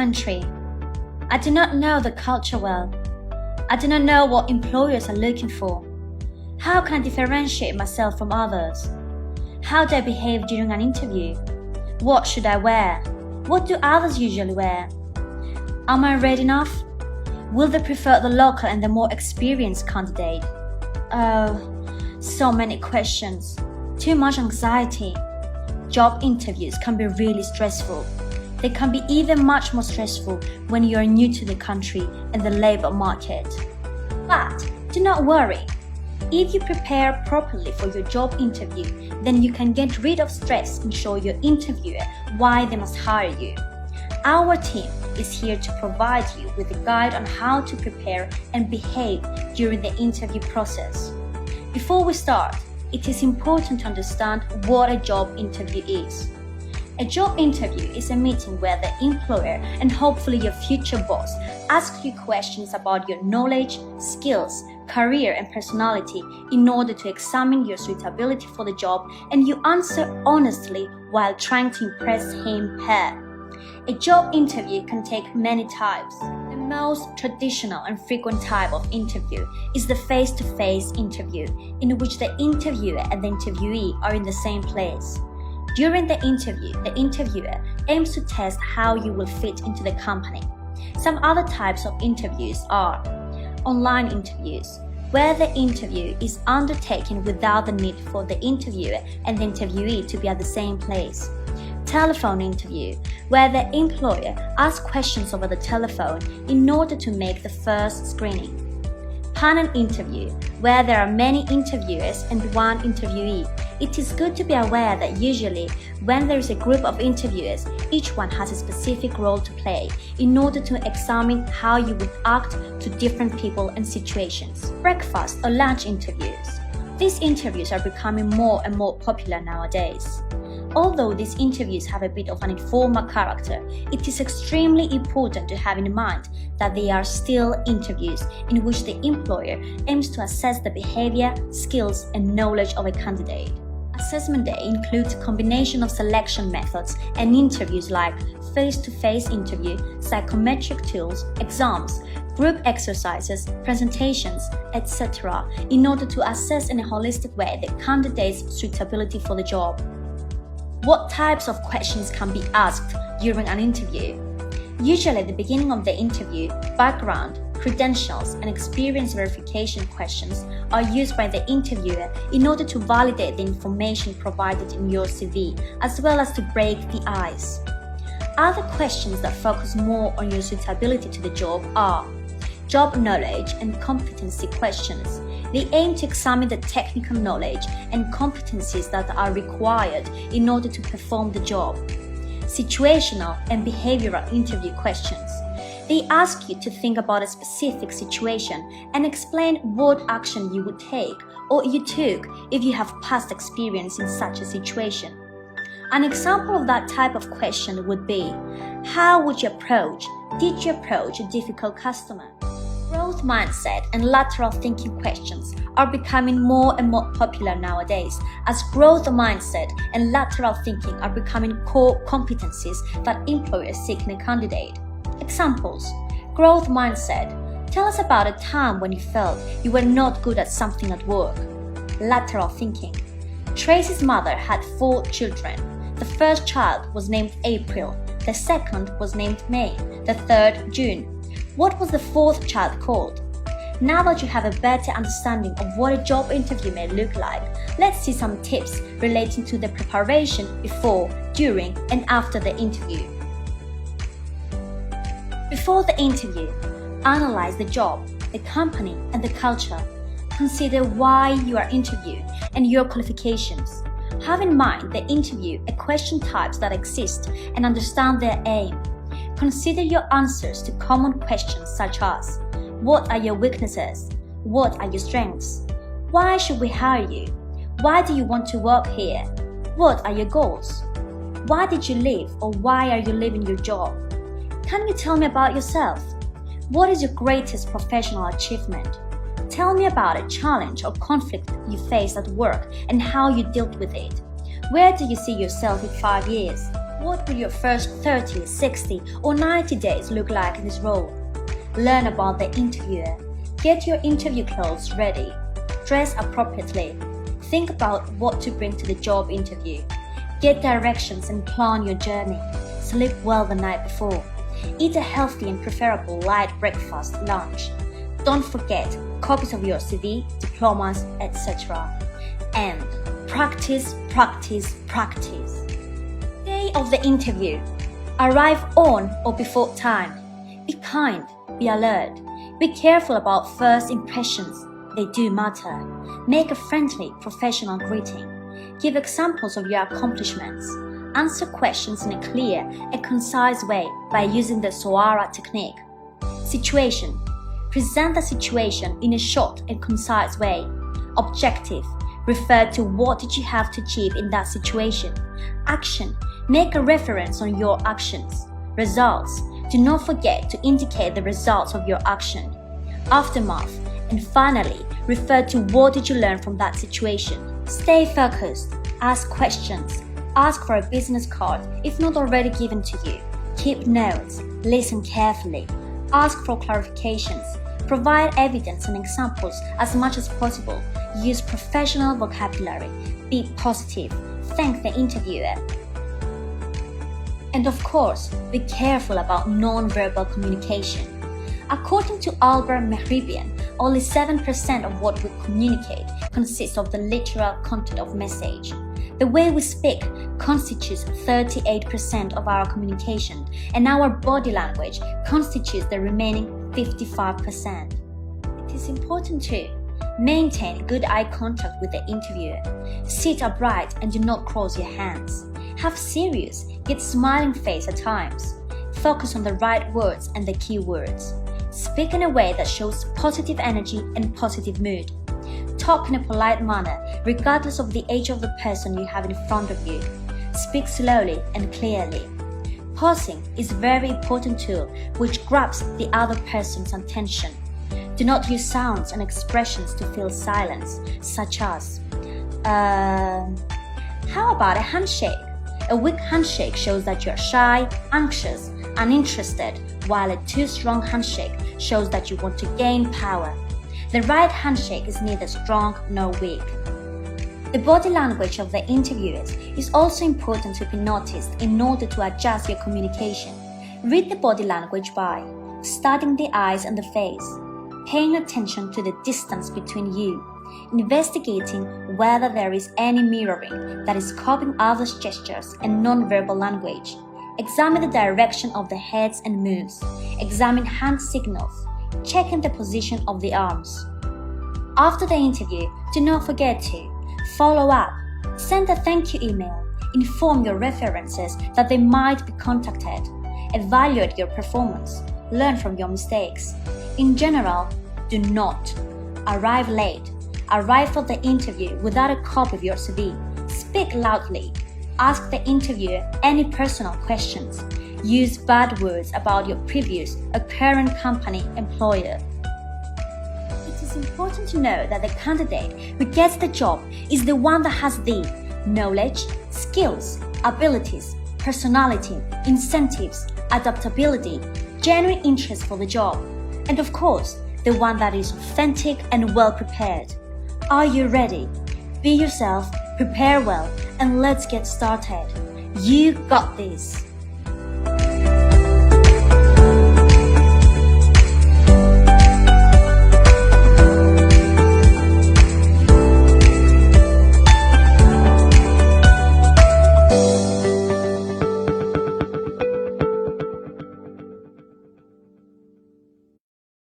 country. I do not know the culture well. I do not know what employers are looking for. How can I differentiate myself from others? How do I behave during an interview? What should I wear? What do others usually wear? Am I ready enough? Will they prefer the local and the more experienced candidate? Oh, so many questions. Too much anxiety. Job interviews can be really stressful. They can be even much more stressful when you are new to the country and the labor market. But do not worry. If you prepare properly for your job interview, then you can get rid of stress and show your interviewer why they must hire you. Our team is here to provide you with a guide on how to prepare and behave during the interview process. Before we start, it is important to understand what a job interview is. A job interview is a meeting where the employer and hopefully your future boss asks you questions about your knowledge, skills, career and personality in order to examine your suitability for the job, and you answer honestly while trying to impress him/her. A job interview can take many types. The most traditional and frequent type of interview is the face-to-face interview, in which the interviewer and the interviewee are in the same place. During the interview, the interviewer aims to test how you will fit into the company. Some other types of interviews are online interviews, where the interview is undertaken without the need for the interviewer and the interviewee to be at the same place. Telephone interview, where the employer asks questions over the telephone in order to make the first screening. Panel interview, where there are many interviewers and one interviewee. It is good to be aware that usually, when there is a group of interviewers, each one has a specific role to play in order to examine how you would act to different people and situations. Breakfast or lunch interviews. These interviews are becoming more and more popular nowadays. Although these interviews have a bit of an informal character, it is extremely important to have in mind that they are still interviews in which the employer aims to assess the behavior, skills, and knowledge of a candidate. Assessment day includes a combination of selection methods and interviews like face-to-face interview, psychometric tools, exams, group exercises, presentations, etc., in order to assess in a holistic way the candidate's suitability for the job. What types of questions can be asked during an interview? Usually at the beginning of the interview, background, credentials, and experience verification questions are used by the interviewer in order to validate the information provided in your CV, as well as to break the ice. Other questions that focus more on your suitability to the job are job knowledge and competency questions. They aim to examine the technical knowledge and competencies that are required in order to perform the job. Situational and behavioral interview questions. They ask you to think about a specific situation and explain what action you would take or you took if you have past experience in such a situation. An example of that type of question would be, did you approach a difficult customer? Growth mindset and lateral thinking questions are becoming more and more popular nowadays, as growth mindset and lateral thinking are becoming core competencies that employers seek in a candidate. Examples: growth mindset. Tell us about a time when you felt you were not good at something at work. Lateral thinking. Tracy's mother had 4 children. The first child was named April, the second was named May, the third June. What was the 4th child called? Now that you have a better understanding of what a job interview may look like, let's see some tips relating to the preparation before, during, and after the interview. Before the interview, analyze the job, the company, and the culture. Consider why you are interviewing and your qualifications. Have in mind the interview and question types that exist and understand their aim. Consider your answers to common questions such as: what are your weaknesses? What are your strengths? Why should we hire you? Why do you want to work here? What are your goals? Why did you leave, or why are you leaving your job? Can you tell me about yourself? What is your greatest professional achievement? Tell me about a challenge or conflict you faced at work and how you dealt with it. Where do you see yourself in 5 years? What will your first 30, 60, or 90 days look like in this role? Learn about the interviewer. Get your interview clothes ready. Dress appropriately. Think about what to bring to the job interview. Get directions and plan your journey. Sleep well the night before. Eat a healthy and preferable light breakfast, lunch. Don't forget copies of your CV, diplomas, etc. And practice, practice, practice. Day of the interview. Arrive on or before time. Be kind, be alert. Be careful about first impressions. They do matter. Make a friendly, professional greeting. Give examples of your accomplishments. Answer questions in a clear and concise way by using the SOARA technique. Situation. Present the situation in a short and concise way. Objective. Refer to what did you have to achieve in that situation. Action. Make a reference on your actions. Results. Do not forget to indicate the results of your action. Aftermath. And finally, refer to what did you learn from that situation. Stay focused. Ask questions. Ask for a business card if not already given to you. Keep notes. Listen carefully. Ask for clarifications. Provide evidence and examples as much as possible. Use professional vocabulary. Be positive. Thank the interviewer. And of course, be careful about non-verbal communication. According to Albert Mehrabian, only 7% of what we communicate consists of the literal content of message. The way we speak constitutes 38% of our communication, and our body language constitutes the remaining 55%. It is important to maintain good eye contact with the interviewer. Sit upright and do not cross your hands. Have serious yet smiling face at times. Focus on the right words and the key words. Speak in a way that shows positive energy and positive mood. Talk in a polite manner, regardless of the age of the person you have in front of you. Speak slowly and clearly. Pausing is a very important tool which grabs the other person's attention. Do not use sounds and expressions to fill silence, such as, how about a handshake? A weak handshake shows that you are shy, anxious, uninterested, while a too strong handshake shows that you want to gain power. The right handshake is neither strong nor weak. The body language of the interviewers is also important to be noticed in order to adjust your communication. Read the body language by studying the eyes and the face, paying attention to the distance between you, investigating whether there is any mirroring that is copying others' gestures and non-verbal language. Examine the direction of the heads and moves. Examine hand signals. Checking the position of the arms. After the interview, do not forget to follow up. Send a thank you email. Inform your references that they might be contacted. Evaluate your performance. Learn from your mistakes. In general, do not arrive late. Arrive for the interview without a copy of your CV. Speak loudly. Ask the interviewer any personal questions. Use bad words about your previous or current company employer. It is important to know that the candidate who gets the job is the one that has the knowledge, skills, abilities, personality, incentives, adaptability, genuine interest for the job, and of course, the one that is authentic and well prepared. Are you ready? Be yourself, prepare well, and let's get started. You got this!